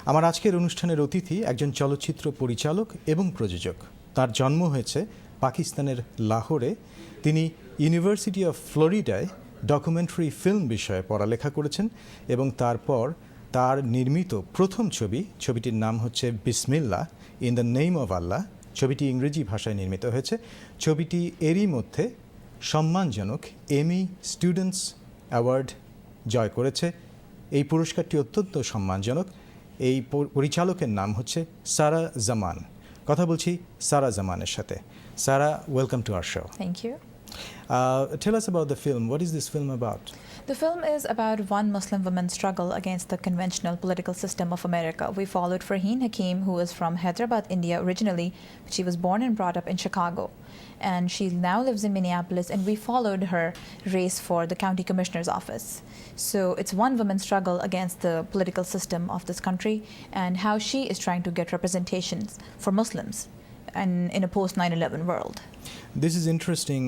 আমার আজকের অনুষ্ঠানের অতিথি একজন চলচ্চিত্র পরিচালক এবং প্রযোজক। তার জন্ম হয়েছে পাকিস্তানের লাহোরে। তিনি ইউনিভার্সিটি অফ ফ্লোরিডায় ডকুমেন্টারি ফিল্ম বিষয়ে পড়ালেখা করেছেন এবং তারপর তার নির্মিত প্রথম ছবিটির নাম হচ্ছে বিসমিল্লাহ, ইন দ্য নেম অফ আল্লাহ। ছবিটি ইংরেজি ভাষায় নির্মিত হয়েছে। ছবিটি এরই মধ্যে সম্মানজনক এমি স্টুডেন্টস অ্যাওয়ার্ড জয় করেছে। এই পুরস্কারটি অত্যন্ত সম্মানজনক। এই পরিচালকের নাম হচ্ছে সারা জামান। কথা বলছি সারা জামানের সাথে। Sara, welcome to our show. Thank you. Tell us about the film. What is this film about? The film is about one Muslim woman's struggle against the conventional political system of America. We followed Farheen Hakim, who is from Hyderabad, India originally, but she was born and brought up in Chicago. And she now lives in Minneapolis, and we followed her race for the county commissioner's office. So it's one woman's struggle against the political system of this country and how she is trying to get representations for Muslims and in a post 9/11 world. This is interesting.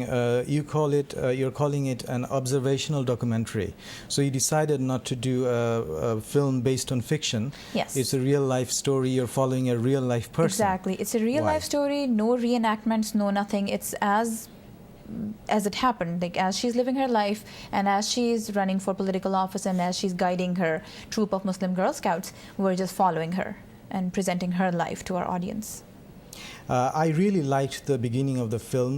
You're calling it an observational documentary. So you decided not to do a film based on fiction. Yes. It's a real life story. You're following a real life person. Exactly. It's a real life story, no reenactments, no nothing. It's as it happened, like as she's living her life and as she's running for political office and as she's guiding her troop of Muslim Girl Scouts, we're just following her and presenting her life to our audience. I really liked the beginning of the film.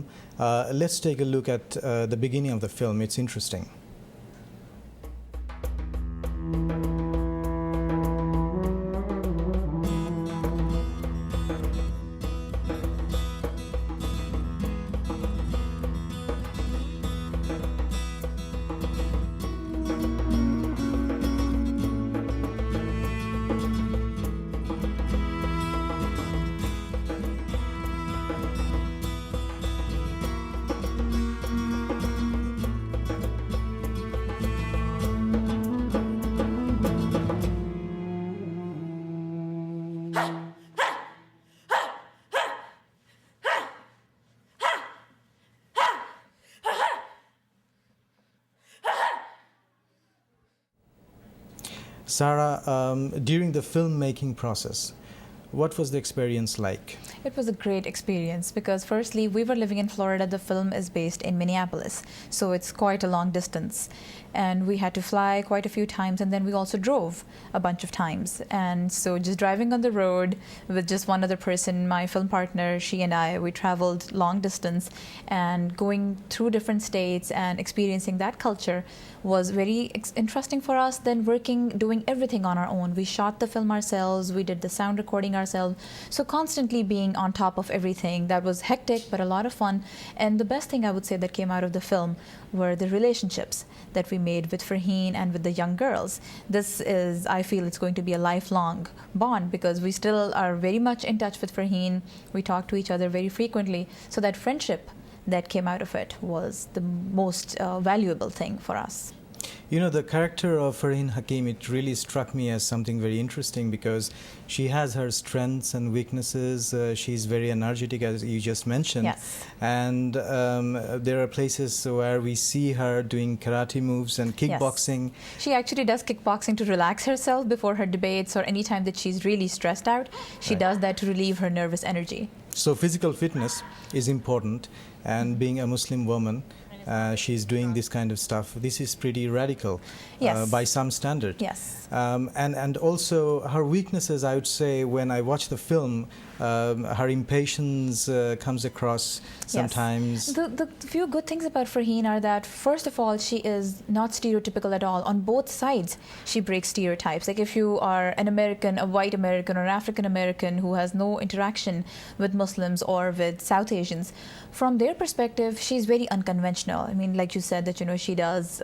Let's take a look at the beginning of the film. It's interesting. Sarah, during the filmmaking process, what was the experience like? It was a great experience because firstly, we were living in Florida. The film is based in Minneapolis, so it's quite a long distance. And we had to fly quite a few times, and then we also drove a bunch of times. And so just driving on the road with just one other person, my film partner, she and I, we traveled long distance and going through different states and experiencing that culture was very interesting for us. Then doing everything on our own. We shot the film ourselves, we did the sound recording ourselves. So constantly being on top of everything. That was hectic, but a lot of fun. And the best thing I would say that came out of the film were the relationships that we made with Farheen and with the young girls. This is, I feel it's going to be a lifelong bond because we still are very much in touch with Farheen. We talk to each other very frequently. So that friendship that came out of it was the most valuable thing for us. You know, the character of Farheen Hakim, it really struck me as something very interesting because she has her strengths and weaknesses. She's very energetic, as you just mentioned. Yes. And there are places where we see her doing karate moves and kickboxing. Yes. She actually does kickboxing to relax herself before her debates or any time that she's really stressed out. She does that to relieve her nervous energy. So physical fitness is important, and being a Muslim woman, she's doing this kind of stuff. This is pretty radical. Yes. By some standard. Yes. And also her weaknesses, I would say, when I watch the film, her impatience comes across sometimes. Yes. The few good things about Farheen are that, first of all, she is not stereotypical at all. On both sides, she breaks stereotypes. Like if you are an American, a white American or African American who has no interaction with Muslims or with South Asians, from their perspective, she's very unconventional. I mean, like you said, that, you know, she does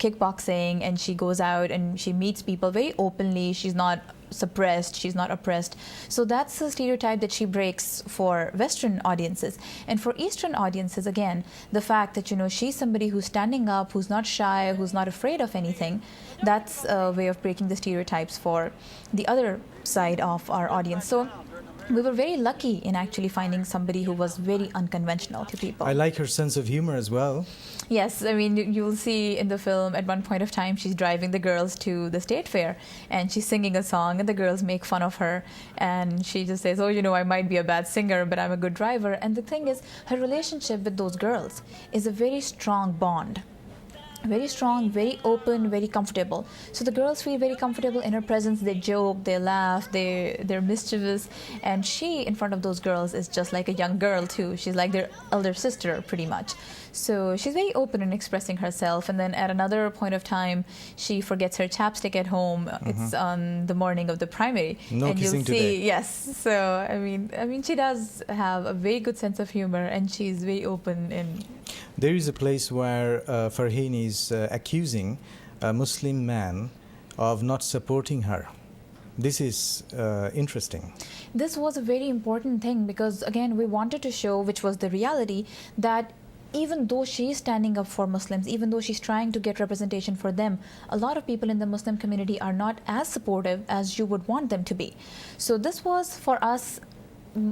kickboxing and she goes out and she meets people very openly. She's not suppressed, she's not oppressed. So that's a stereotype that she breaks for Western audiences. And for Eastern audiences, again, the fact that, you know, she's somebody who's standing up, who's not shy, who's not afraid of anything, that's a way of breaking the stereotypes for the other side of our audience. So we were very lucky in actually finding somebody who was very unconventional to people. I like her sense of humor as well. Yes, I mean, you'll see in the film at one point of time she's driving the girls to the state fair and she's singing a song and the girls make fun of her and she just says, oh, you know, I might be a bad singer, but I'm a good driver. And the thing is, her relationship with those girls is a very strong bond. Very strong, very open, very comfortable. So the girls feel very comfortable in her presence. They joke, they laugh, they're mischievous. And she, in front of those girls, is just like a young girl too. She's like their elder sister, pretty much. So she's very open in expressing herself. And then at another point of time, she forgets her chapstick at home. It's on the morning of the primary. No and kissing you'll see, today. yes. So I mean, she does have a very good sense of humor, and she's very open in. There is a place where Farheen is accusing a Muslim man of not supporting her. This is interesting. This was a very important thing because, again, we wanted to show, which was the reality, that even though she's standing up for Muslims, even though she's trying to get representation for them, a lot of people in the Muslim community are not as supportive as you would want them to be. So this was, for us,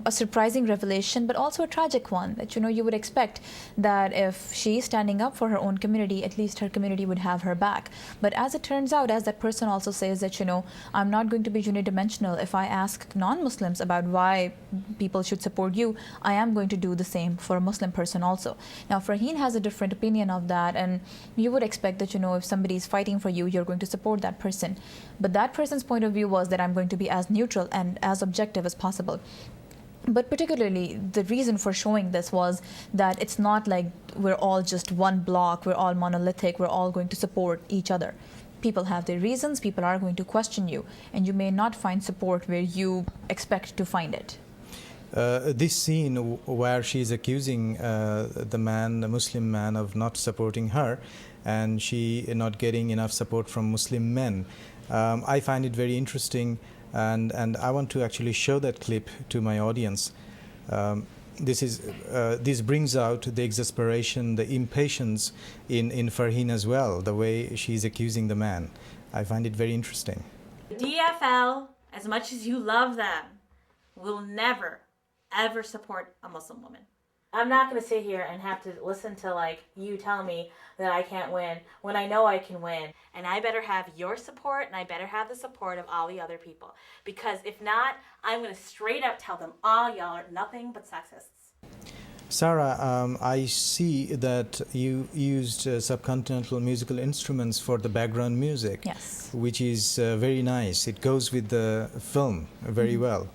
a surprising revelation, but also a tragic one, that, you know, you would expect that if she's standing up for her own community, at least her community would have her back. But as it turns out, as that person also says, that, you know, I'm not going to be unidimensional. If I ask non-Muslims about why people should support you, I am going to do the same for a Muslim person also. Now, Farheen has a different opinion of that, and you would expect that, you know, if somebody is fighting for you, you're going to support that person. But that person's point of view was that I'm going to be as neutral and as objective as possible. But particularly, the reason for showing this was that it's not like we're all just one block, we're all monolithic, we're all going to support each other. People have their reasons, people are going to question you, and you may not find support where you expect to find it. This scene where she's accusing the Muslim man, of not supporting her, and she not getting enough support from Muslim men, I find it very interesting. And I want to actually show that clip to my audience. This brings out the exasperation, the impatience in Farheen as well, the way she's accusing the man. I find it very interesting. DFL, as much as you love them, will never, ever support a Muslim woman. I'm not going to sit here and have to listen to, like, you tell me that I can't win when I know I can win. And I better have your support, and I better have the support of all the other people. Because if not, I'm going to straight up tell them all y'all are nothing but sexists. Sarah, I see that you used subcontinental musical instruments for the background music, Yes. which is very nice. It goes with the film very well.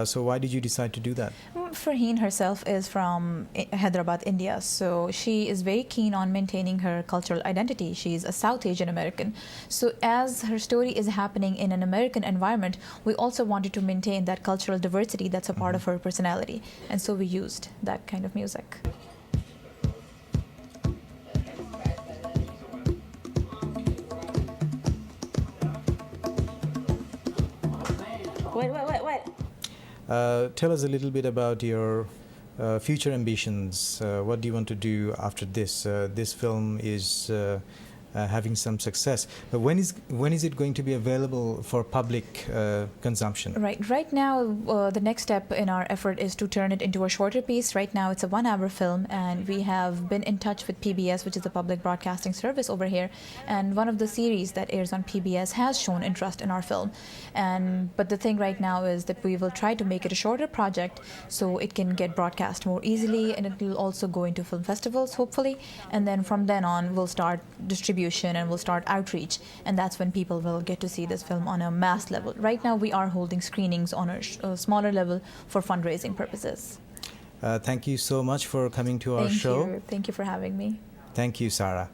So why did you decide to do that? Farheen herself is from Hyderabad, India, so she is very keen on maintaining her cultural identity. She's a South Asian American. So as her story is happening in an American environment, we also wanted to maintain that cultural diversity that's a part of her personality. And so we used that kind of music. What? Tell us a little bit about your future ambitions. What do you want to do after this? This film is having some success. But when is it going to be available for public consumption? Right now, the next step in our effort is to turn it into a shorter piece. Right now, it's a 1-hour film, and we have been in touch with PBS, which is the public broadcasting service over here. And one of the series that airs on PBS has shown interest in our film. But the thing right now is that we will try to make it a shorter project so it can get broadcast more easily, and it will also go into film festivals, hopefully. And then from then on, we'll start distribution and we'll start outreach, and that's when people will get to see this film on a mass level. Right now we are holding screenings on a smaller level for fundraising purposes. Thank you so much for coming to our show. Thank you for having me. Thank you, Sarah.